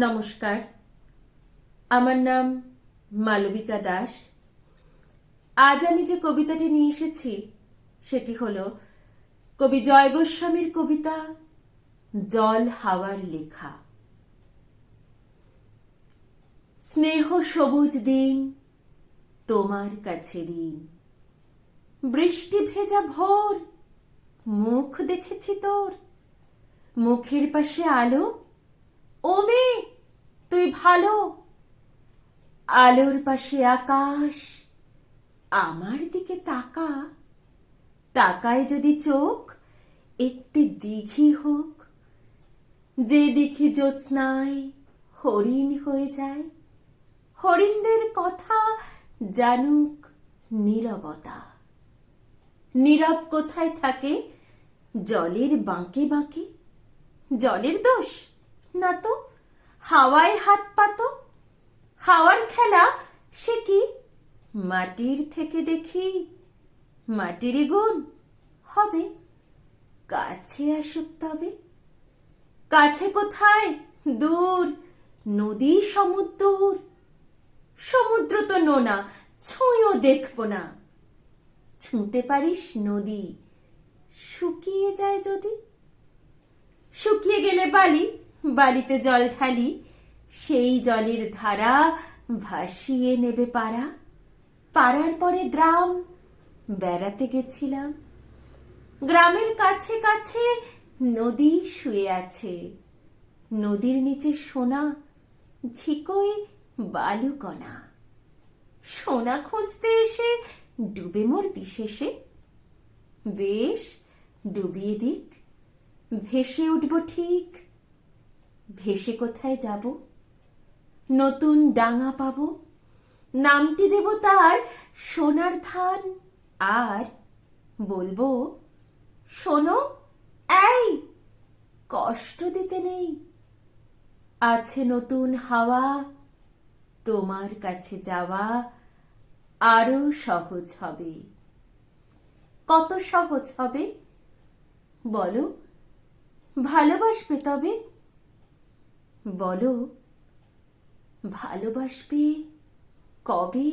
নমস্কার, আমার নাম মালবিকা দাস। আজ আমি যে কবিতাটি নিয়ে এসেছি সেটি হল কবি জয় গোস্বামীর কবিতা জল হাওয়ার লেখা। স্নেহ সবুজ দিন তোমার কাছে ঋণ, বৃষ্টি ভেজা ভোর মুখ দেখেছি তোর, মুখের পাশে আলো, ও মেয়ে তুই ভালো, আলোর পাশে আকাশ, আমার দিকে তাকা, তাকায় যদি চোখ একটি দিঘি হোক, যে দিঘি জ্যোৎস্নায় হরিণ হয়ে যায়, হরিণদের কথা জানুক নীরবতা। নীরব কোথায় থাকে জলের বাঁকে বাঁকে, জলের দোষ না তো, হাওয়ায় হাত পাতো, হাওয়ার খেলা সে কি মাটির থেকে দেখি, মাটির গুণ হবে কাছে আসুক তবে। কাছে কোথায় দূর নদী সমুদ্র, সমুদ্র তো নোনা ছুঁয়েও দেখব না। ছুঁতে পারিস নদী শুকিয়ে যায় যদি, শুকিয়ে গেলে বালি, বালিতে জল ঢালি, সেই জলের ধারা ভাসিয়ে নেবে পাড়া। পাড়ার পরে গ্রাম, বেড়াতে গেছিলাম, গ্রামের কাছে কাছে নদী শুয়ে আছে, নদীর নিচে সোনা ঝিকোয় বালুকণা। সোনা খুঁজতে এসে ডুবে মোর বিশেষে, বেশ ডুবিয়ে দিক, ভেসে উঠব ঠিক। ভেসে কোথায় যাব নতুন ডাঙা পাবো, নামটি দেব তার সোনার ধান, আর বলবো শোনো এই কষ্ট দিতে নেই, আছে নতুন হাওয়া, তোমার কাছে যাওয়া আরো সহজ হবে। কত সহজ হবে বলো, ভালোবাসবে তবে, বলো ভালোবাসবে কবে?